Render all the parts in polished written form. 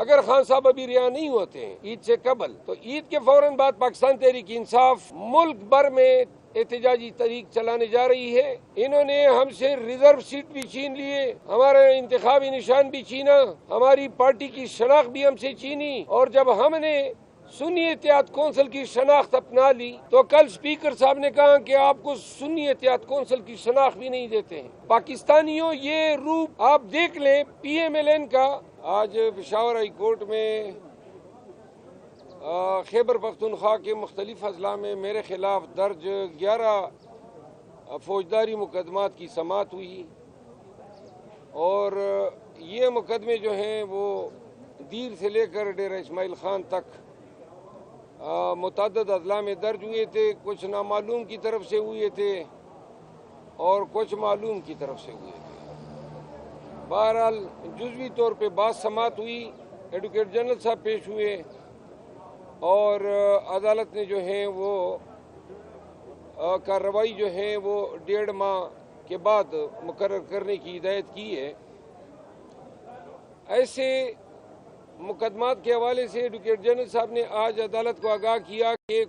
اگر خان صاحب ابھی رہا نہیں ہوتے ہیں عید سے قبل تو عید کے فوراً بعد پاکستان تحریک انصاف ملک بھر میں احتجاجی تحریک چلانے جا رہی ہے۔ انہوں نے ہم سے ریزرو سیٹ بھی چھین لیے، ہمارا انتخابی نشان بھی چھینا، ہماری پارٹی کی شناخت بھی ہم سے چھینی، اور جب ہم نے سنی اتحاد کونسل کی شناخت اپنا لی تو کل اسپیکر صاحب نے کہا کہ آپ کو سنی اتحاد کونسل کی شناخت بھی نہیں دیتے ہیں۔ پاکستانیوں یہ روپ آپ دیکھ لیں پی ایم ایل این کا۔ آج پشاور ہائی کورٹ میں خیبر پختونخوا کے مختلف اضلاع میں میرے خلاف درج 11 فوجداری مقدمات کی سماعت ہوئی، اور یہ مقدمے جو ہیں وہ دیر سے لے کر ڈیرہ اسماعیل خان تک متعدد اضلاع میں درج ہوئے تھے۔ کچھ نامعلوم کی طرف سے ہوئے تھے اور کچھ معلوم کی طرف سے ہوئے تھے۔ بہرحال جزوی طور پہ بعض سماعت ہوئی، ایڈوکیٹ جنرل صاحب پیش ہوئے، اور عدالت نے جو ہے وہ کارروائی جو ہے وہ 1.5 ماہ کے بعد مقرر کرنے کی ہدایت کی ہے۔ ایسے مقدمات کے حوالے سے ایڈوکیٹ جنرل صاحب نے آج عدالت کو آگاہ کیا کہ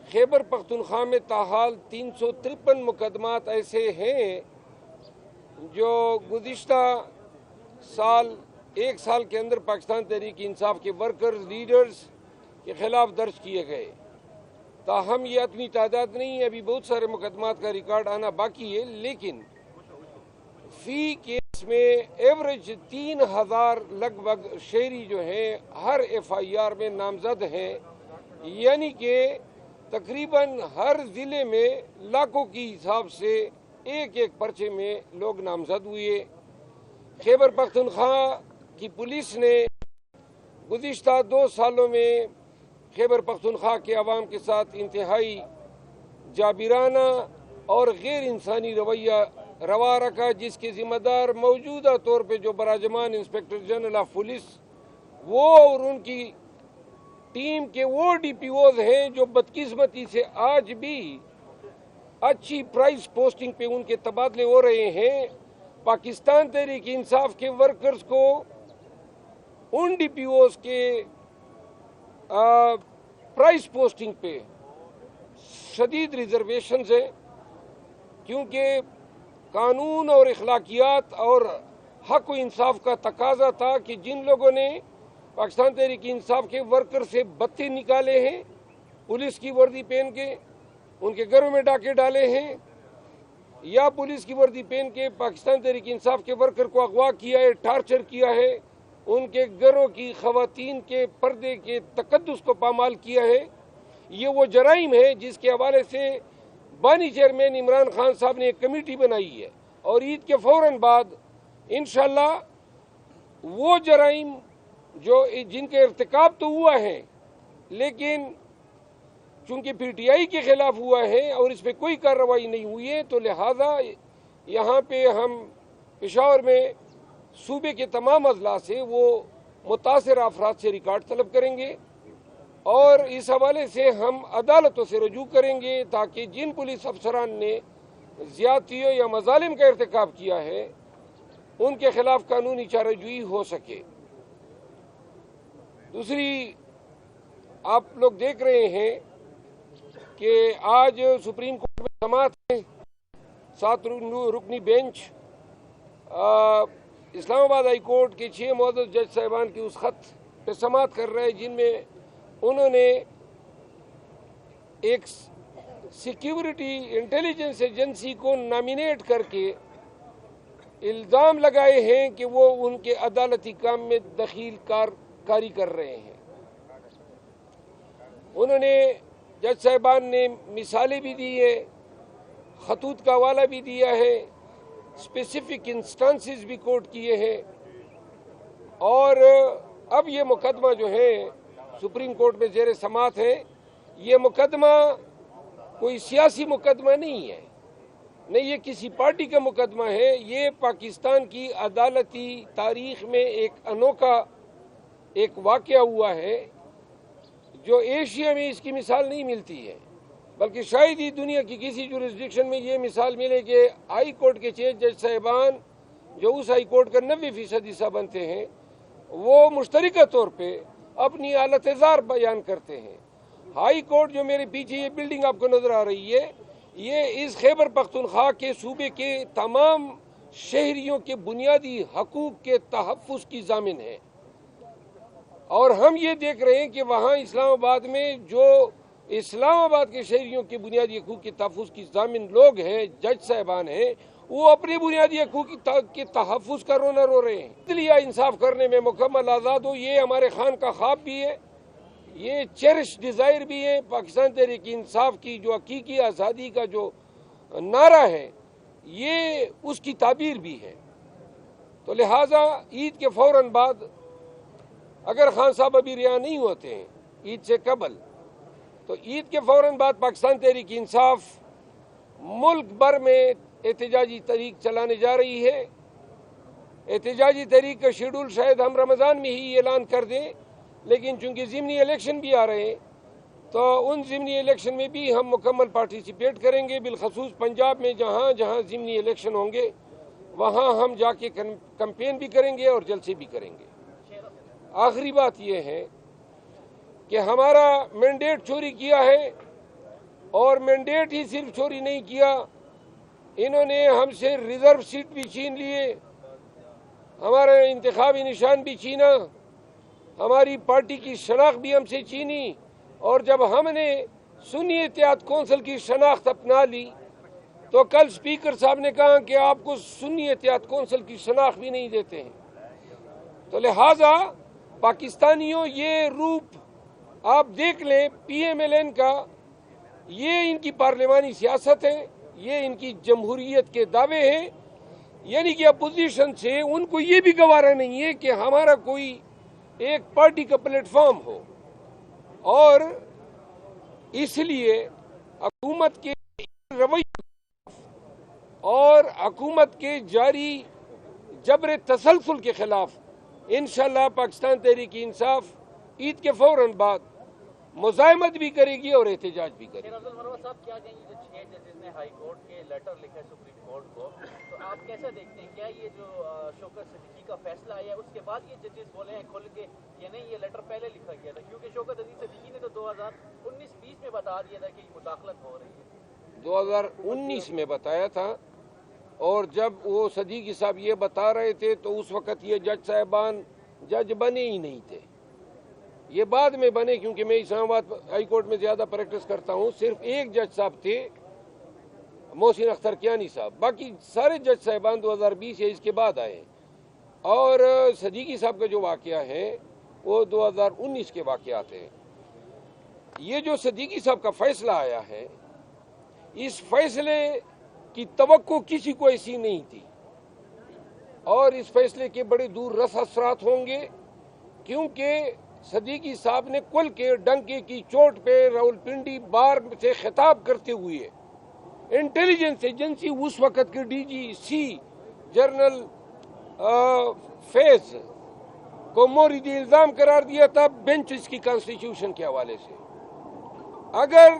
خیبر پختونخوا میں تاحال 353 مقدمات ایسے ہیں جو گزشتہ سال 1 سال کے اندر پاکستان تحریک انصاف کے ورکرز لیڈرز کے خلاف درج کیے گئے۔ تاہم یہ اتنی تعداد نہیں ہے، ابھی بہت سارے مقدمات کا ریکارڈ آنا باقی ہے، لیکن فی کیس میں ایوریج 3000 لگ بھگ شہری جو ہیں ہر ایف آئی آر میں نامزد ہیں، یعنی کہ تقریباً ہر ضلع میں لاکھوں کی حساب سے ایک پرچے میں لوگ نامزد ہوئے۔ خیبر پختونخوا کی پولیس نے گزشتہ 2 سالوں میں خیبر پختونخوا کے عوام کے ساتھ انتہائی جابرانہ اور غیر انسانی رویہ روا رکھا، جس کے ذمہ دار موجودہ طور پہ جو براجمان انسپیکٹر جنرل آف پولیس وہ اور ان کی ٹیم کے وہ ڈی پی اوز ہیں جو بدقسمتی سے آج بھی اچھی پرائز پوسٹنگ پہ ان کے تبادلے ہو رہے ہیں۔ پاکستان تحریک انصاف کے ورکرز کو ان ڈی پی اوز کے پرائز پوسٹنگ پہ شدید ریزرویشنز ہیں، کیونکہ قانون اور اخلاقیات اور حق و انصاف کا تقاضا تھا کہ جن لوگوں نے پاکستان تحریک انصاف کے ورکر سے بتے نکالے ہیں، پولیس کی وردی پہن کے ان کے گھروں میں ڈاکے ڈالے ہیں، یا پولیس کی وردی پہن کے پاکستان تحریک انصاف کے ورکر کو اغوا کیا ہے، ٹارچر کیا ہے، ان کے گھروں کی خواتین کے پردے کے تقدس کو پامال کیا ہے، یہ وہ جرائم ہے جس کے حوالے سے بانی چیئرمین عمران خان صاحب نے ایک کمیٹی بنائی ہے، اور عید کے فوراً بعد انشاءاللہ وہ جرائم جو جن کے ارتکاب تو ہوا ہے لیکن چونکہ پی ٹی آئی کے خلاف ہوا ہے اور اس پہ کوئی کارروائی نہیں ہوئی ہے، تو لہذا یہاں پہ ہم پشاور میں صوبے کے تمام اضلاع سے وہ متاثرہ افراد سے ریکارڈ طلب کریں گے، اور اس حوالے سے ہم عدالتوں سے رجوع کریں گے تاکہ جن پولیس افسران نے زیادتیوں یا مظالم کا ارتکاب کیا ہے ان کے خلاف قانونی چارہ جوئی ہو سکے۔ دوسری، آپ لوگ دیکھ رہے ہیں کہ آج سپریم کورٹ میں سماعت ہے، 7 رکنی بینچ اسلام آباد ہائی کورٹ کے 6 معزز جج صاحبان کی اس خط پہ سماعت کر رہے ہیں جن میں انہوں نے ایک سیکیورٹی انٹیلیجنس ایجنسی کو نامینیٹ کر کے الزام لگائے ہیں کہ وہ ان کے عدالتی کام میں دخیل کاری کر رہے ہیں۔ انہوں نے جج صاحبان نے مثالیں بھی دی ہے، خطوط کا حوالہ بھی دیا ہے، اسپیسیفک انسٹانسز بھی کوٹ کیے ہیں، اور اب یہ مقدمہ جو ہے سپریم کورٹ میں زیر سماعت ہے، یہ مقدمہ کوئی سیاسی مقدمہ نہیں ہے، نہیں یہ کسی پارٹی کا مقدمہ ہے، یہ پاکستان کی عدالتی تاریخ میں ایک انوکھا ایک واقعہ ہوا ہے جو ایشیا میں اس کی مثال نہیں ملتی ہے، بلکہ شاید ہی دنیا کی کسی جورسڈکشن میں یہ مثال ملے کہ ہائی کورٹ کے 6 جج صاحبان جو اس ہائی کورٹ کا 90% حصہ بنتے ہیں، وہ مشترکہ طور پہ اپنی حالت زار بیان کرتے ہیں۔ ہائی کورٹ جو میرے پیچھے یہ بلڈنگ آپ کو نظر آ رہی ہے، یہ اس خیبر پختونخوا کے صوبے کے تمام شہریوں کے بنیادی حقوق کے تحفظ کی ضامن ہے، اور ہم یہ دیکھ رہے ہیں کہ وہاں اسلام آباد میں جو اسلام آباد کے شہریوں کے بنیادی حقوق کے تحفظ کی ضامن لوگ ہیں، جج صاحبان ہیں، وہ اپنے بنیادی حقوق کے تحفظ کا رونا رو رہے ہیں۔ عدلیہ انصاف کرنے میں مکمل آزاد ہو، یہ ہمارے خان کا خواب بھی ہے، یہ چیرش ڈیزائر بھی ہے۔ پاکستان تحریک انصاف کی جو حقیقی آزادی کا جو نعرہ ہے، یہ اس کی تعبیر بھی ہے۔ تو لہٰذا عید کے فوراً بعد اگر خان صاحب ابھی رہا نہیں ہوتے ہیں عید سے قبل، تو عید کے فوراً بعد پاکستان تحریک انصاف ملک بھر میں احتجاجی تحریک چلانے جا رہی ہے۔ احتجاجی تحریک کا شیڈول شاید ہم رمضان میں ہی اعلان کر دیں، لیکن چونکہ ضمنی الیکشن بھی آ رہے ہیں تو ان ضمنی الیکشن میں بھی ہم مکمل پارٹیسپیٹ کریں گے، بالخصوص پنجاب میں جہاں جہاں ضمنی الیکشن ہوں گے وہاں ہم جا کے کمپین بھی کریں گے اور جلسے بھی کریں گے۔ آخری بات یہ ہے کہ ہمارا مینڈیٹ چوری کیا ہے، اور مینڈیٹ ہی صرف چوری نہیں کیا، انہوں نے ہم سے ریزرو سیٹ بھی چھین لیے، ہمارا انتخابی نشان بھی چھینا، ہماری پارٹی کی شناخت بھی ہم سے چھینی، اور جب ہم نے سنی اتحاد کونسل کی شناخت اپنا لی تو کل اسپیکر صاحب نے کہا کہ آپ کو سنی اتحاد کونسل کی شناخت بھی نہیں دیتے ہیں۔ تو لہٰذا پاکستانیوں، یہ روپ آپ دیکھ لیں پی ایم ایل این کا، یہ ان کی پارلیمانی سیاست ہے، یہ ان کی جمہوریت کے دعوے ہیں، یعنی کہ اپوزیشن سے ان کو یہ بھی گوارا نہیں ہے کہ ہمارا کوئی ایک پارٹی کا پلیٹ فارم ہو، اور اس لیے حکومت کے رویے اور حکومت کے جاری جبر تسلسل کے خلاف انشاءاللہ پاکستان تحریک انصاف عید کے فوراً بعد مزاحمت بھی کرے گی اور احتجاج بھی کرے گی۔ افضل مروہ صاحب، کیا کہیں گے جو 6 ججز نے ہائی کورٹ کے لیٹر لکھا ہے سپریم کورٹ کو، تو آپ کیسا دیکھتے ہیں؟ کیا یہ جو شوکت صدیقی کا فیصلہ آیا ہے اس کے بعد یہ ججز بولے ہیں کھل کے کہ نہیں یہ لیٹر پہلے لکھا گیا تھا؟ کیونکہ شوکت عزیز صدیقی نے تو 2019-20 میں بتا دیا تھا کہ مداخلت ہو رہی ہے، 2019 میں بتایا تھا، اور جب وہ صدیقی صاحب یہ بتا رہے تھے تو اس وقت یہ جج صاحبان جج بنے ہی نہیں تھے، یہ بعد میں بنے، کیونکہ میں اسلام آباد ہائی کورٹ میں زیادہ پریکٹس کرتا ہوں۔ صرف ایک جج صاحب تھے، محسن اختر کیانی صاحب، باقی سارے جج صاحبان 2020 یا اس کے بعد آئے، اور صدیقی صاحب کا جو واقعہ ہے وہ 2019 کے واقعات ہیں۔ یہ جو صدیقی صاحب کا فیصلہ آیا ہے، اس فیصلے کی توقع کسی کو ایسی نہیں تھی، اور اس فیصلے کے بڑے دور رس اثرات ہوں گے، کیونکہ صدیقی صاحب نے کل کے ڈنکے کی چوٹ پہ راولپنڈی بار سے خطاب کرتے ہوئے انٹیلیجنس ایجنسی اس وقت کے ڈی جی سی جنرل فیض کو مورد الزام قرار دیا تھا بینچ اس کی کانسٹیٹیوشن کے حوالے سے۔ اگر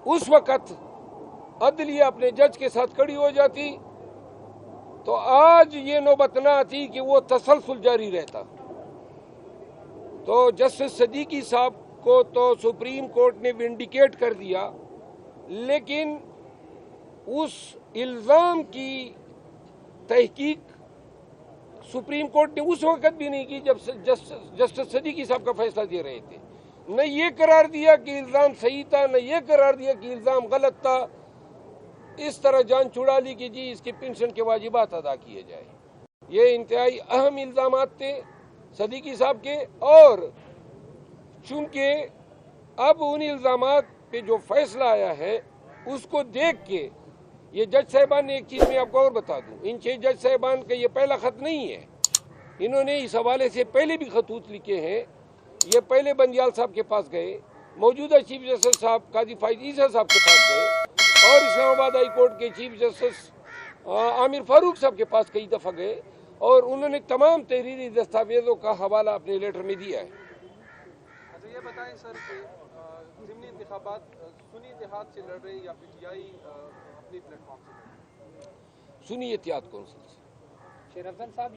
اس وقت عدلیہ اپنے جج کے ساتھ کھڑی ہو جاتی تو آج یہ نوبت نہ آتی کہ وہ تسلسل جاری رہتا۔ تو جسٹس صدیقی صاحب کو تو سپریم کورٹ نے ونڈیکیٹ کر دیا، لیکن اس الزام کی تحقیق سپریم کورٹ نے اس وقت بھی نہیں کی جب جسٹس صدیقی صاحب کا فیصلہ دے رہے تھے۔ نہ یہ قرار دیا کہ الزام صحیح تھا، نہ یہ قرار دیا کہ الزام غلط تھا، اس طرح جان چھڑا لی کہ جی اس کے پینشن کے واجبات ادا کیے جائے۔ یہ انتہائی اہم الزامات تھے صدیقی صاحب کے، اور چونکہ اب ان الزامات پہ جو فیصلہ آیا ہے اس کو دیکھ کے یہ جج صاحبان نے ایک چیز میں آپ کو اور بتا دوں، ان 6 جج صاحبان کا یہ پہلا خط نہیں ہے، انہوں نے اس حوالے سے پہلے بھی خطوط لکھے ہیں۔ یہ پہلے بندیال صاحب کے پاس گئے، موجودہ چیف جسٹس صاحب قاضی فائز عیسیٰ صاحب کے پاس گئے، اور اسلام آباد ہائی کورٹ کے چیف جسٹس عامر فاروق صاحب کے پاس کئی دفعہ گئے، اور انہوں نے تمام تحریری دستاویزوں کا حوالہ اپنے لیٹر میں دیا ہے۔ اچھا یہ بتائیں سر کہ ضمنی انتخابات سنی اتحاد سے لڑ رہے یا پی ٹی آئی اپنی پلیٹ فارم سے لڑ رہے؟ سنی اتحاد کونسل سے۔ شیر افضل صاحب